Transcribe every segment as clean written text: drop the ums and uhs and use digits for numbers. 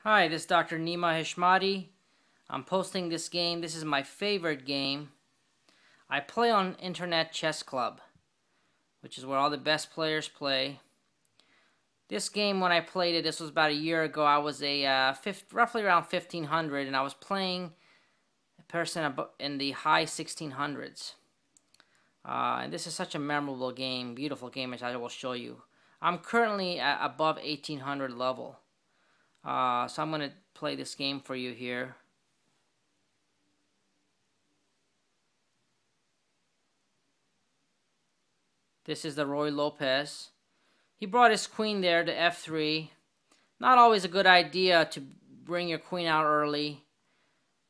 Hi, this is Dr. N Heshmati. I'm posting this game. This is my favorite game. I play on Internet Chess Club, which is where all the best players play. This game, when I played it, this was about a year ago. I was roughly around 1500, and I was playing a person in the high 1600s. And this is such a memorable game, beautiful game, as I will show you. I'm currently at above 1800 level. So I'm going to play this game for you here. This is the Ruy Lopez. He brought his queen there to f3. Not always a good idea to bring your queen out early.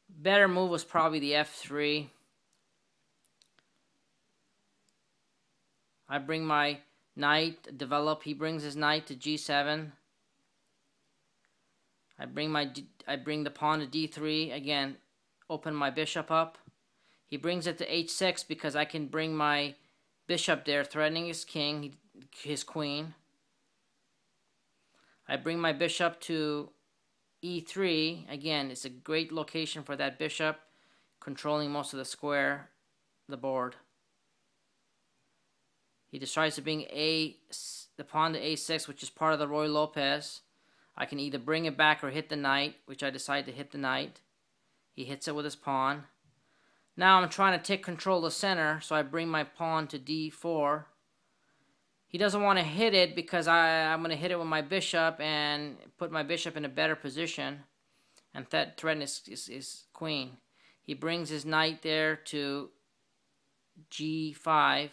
Better move was probably the f3. I bring my knight, develop. He brings his knight to g7. I bring the pawn to d3. Again, open my bishop up. He brings it to h6 because I can bring my bishop there, threatening his king, his queen. I bring my bishop to e3. Again, it's a great location for that bishop, controlling most of the square, the board. He decides to bring the pawn to a6, which is part of the Ruy Lopez. I can either bring it back or hit the knight, which I decide to hit the knight. He hits it with his pawn. Now I'm trying to take control of the center, so I bring my pawn to d4. He doesn't want to hit it because I'm going to hit it with my bishop and put my bishop in a better position and threaten his queen. He brings his knight there to g5,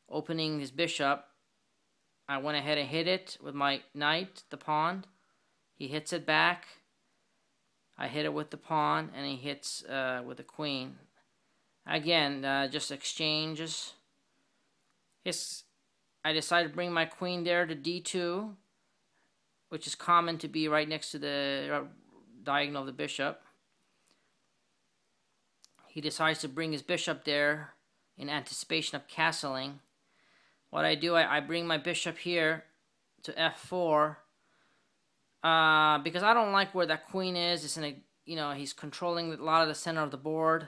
opening his bishop. I went ahead and hit it with my knight, the pawn. He hits it back. I hit it with the pawn, and he hits with the queen. Again, just exchanges. I decided to bring my queen there to d2, which is common to be right next to the diagonal of the bishop. He decides to bring his bishop there in anticipation of castling. What I do, I bring my bishop here to f4 because I don't like where that queen is. It's in a, he's controlling a lot of the center of the board,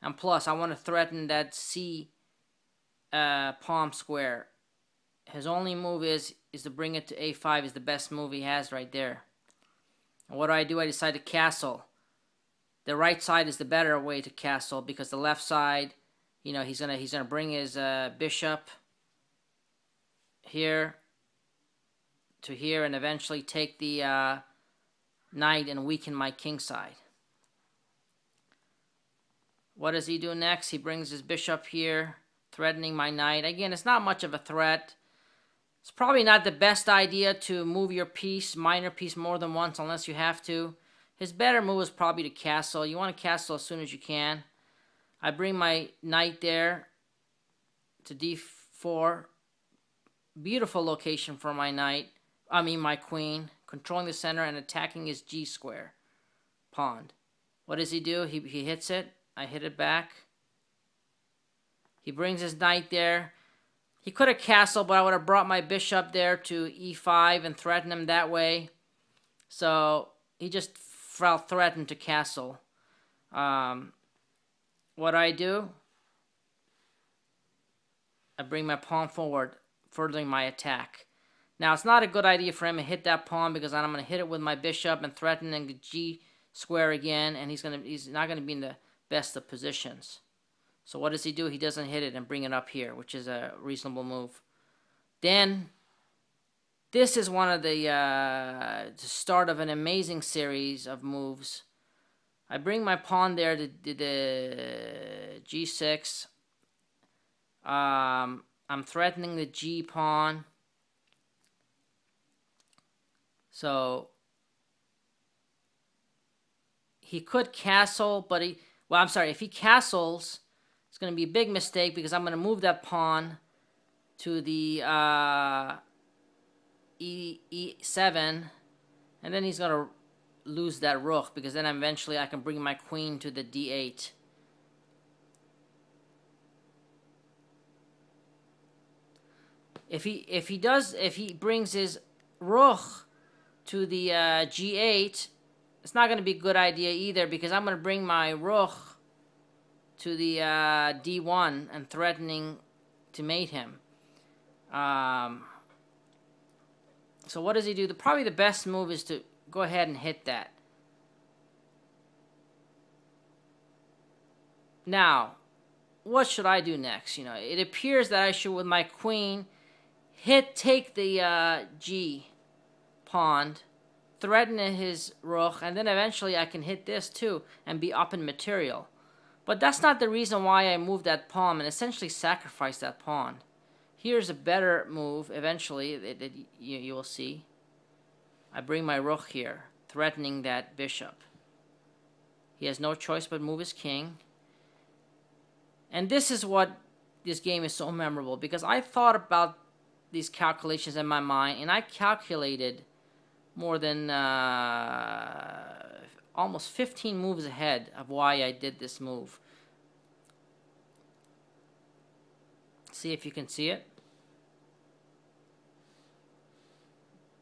and plus I want to threaten that c palm square. His only move is to bring it to a5. Is the best move he has right there. And what do? I decide to castle. The right side is the better way to castle because the left side, he's gonna bring his bishop here to here and eventually take the knight and weaken my king side. What does he do next? He brings his bishop here, threatening my knight. Again, it's not much of a threat. It's probably not the best idea to move your piece, minor piece, more than once unless you have to. His better move is probably to castle. You want to castle as soon as you can. I bring my knight there to d4. Beautiful location for my my queen, controlling the center and attacking his g square pawn. What does he do? He hits it. I hit it back. He brings his knight there. He could have castled, but I would have brought my bishop there to e5 and threatened him that way. So he just felt threatened to castle. What I do? I bring my pawn forward, furthering my attack. Now, it's not a good idea for him to hit that pawn because I'm going to hit it with my bishop and threaten the g square again, and he's not going to be in the best of positions. So what does he do? He doesn't hit it and bring it up here, which is a reasonable move. Then, this is one of the start of an amazing series of moves. I bring my pawn there to the g6. I'm threatening the g pawn. So he could castle, but if he castles, it's going to be a big mistake because I'm going to move that pawn to the e7, and then he's going to lose that rook because then eventually I can bring my queen to the d8. If he brings his rook to the g8, it's not going to be a good idea either, because I'm going to bring my rook to the d1 and threatening to mate him. So what does he do? Probably the best move is to go ahead and hit that. Now, what should I do next? You know, it appears that I should, with my queen, take the g pawn, threaten his rook, and then eventually I can hit this too and be up in material. But that's not the reason why I moved that pawn and essentially sacrificed that pawn. Here's a better move eventually that you will see. I bring my rook here, threatening that bishop. He has no choice but move his king. And this is what this game is so memorable, because I thought about these calculations in my mind, and I calculated more than almost 15 moves ahead of why I did this move. See if you can see it.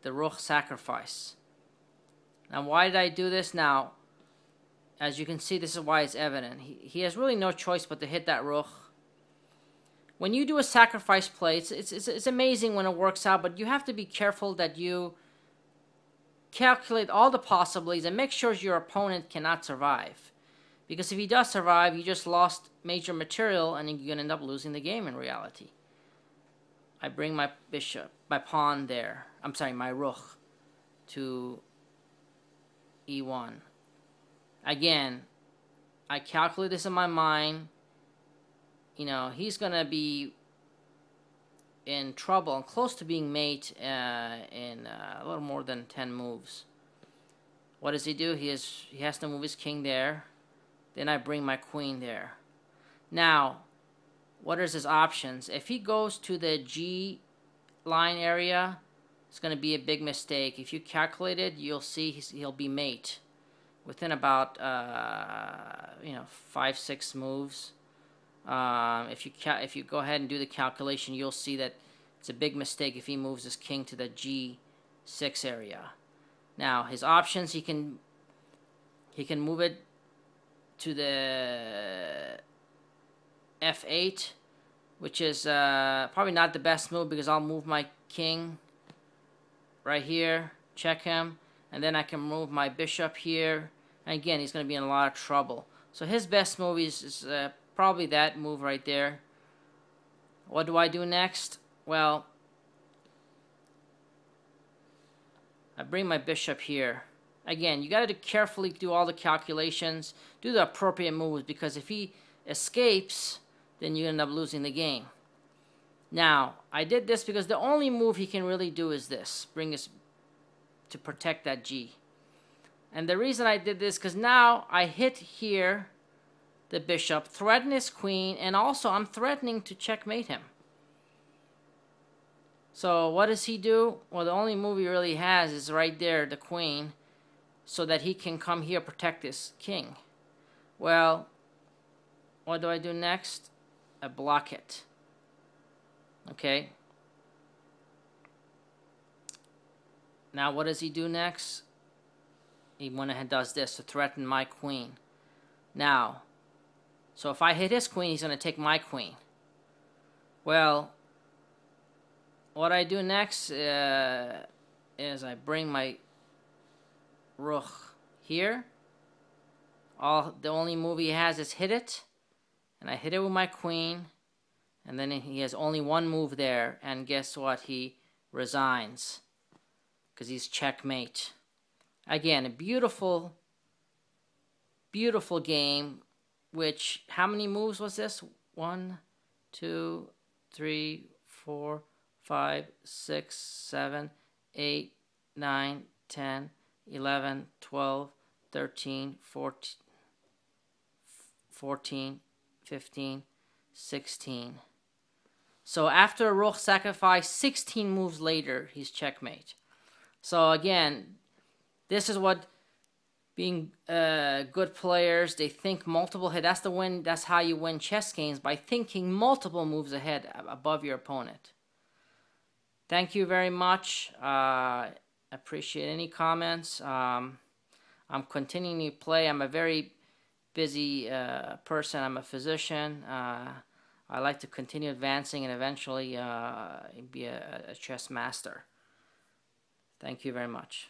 The rook sacrifice. Now, why did I do this? Now, as you can see, this is why it's evident. He has really no choice but to hit that rook. When you do a sacrifice play, it's amazing when it works out, but you have to be careful that you calculate all the possibilities and make sure your opponent cannot survive. Because if he does survive, you just lost major material and you're going to end up losing the game in reality. I bring my bishop, my pawn there. I'm sorry, my rook to e1. Again, I calculate this in my mind. You know, he's going to be in trouble and close to being mate in a little more than 10 moves. What does he do? He has to move his king there. Then I bring my queen there. Now, what is his options? If he goes to the G line area, it's going to be a big mistake. If you calculate it, you'll see he'll be mate within about 5-6 moves. If you go ahead and do the calculation, you'll see that it's a big mistake if he moves his king to the G6 area. Now, his options, he can move it to the F8, which is probably not the best move, because I'll move my king right here, check him, and then I can move my bishop here. And again, he's going to be in a lot of trouble. So his best move is probably that move right there. What do I do next? Well, I bring my bishop here. Again, you got to carefully do all the calculations, do the appropriate moves, because if he escapes, then you end up losing the game. Now, I did this because the only move he can really do is this, bring this to protect that G. And the reason I did this, because now I hit here the bishop, threaten his queen, and also I'm threatening to checkmate him. So what does he do? Well, the only move he really has is right there, the queen, so that he can come here protect his king. Well, what do I do next? I block it. Okay. Now what does he do next? He went ahead and does this to threaten my queen. Now, so if I hit his queen, he's going to take my queen. Well, what I do next is I bring my rook here. The only move he has is hit it, and I hit it with my queen, and then he has only one move there, and guess what? He resigns because he's checkmate. Again, a beautiful, beautiful game. Which, how many moves was this? 1, 2, 3, 4, 5, 6, 7, 8, 9, 10, 11, 12, 13, 14, 15, 16. So after a rook sacrifice, 16 moves later, he's checkmate. So again, this is what being good players, they think multiple ahead. That's how you win chess games, by thinking multiple moves ahead above your opponent. Thank you very much. I I appreciate any comments. I'm continuing to play. I'm a very busy person. I'm a physician. I like to continue advancing and eventually be a chess master. Thank you very much.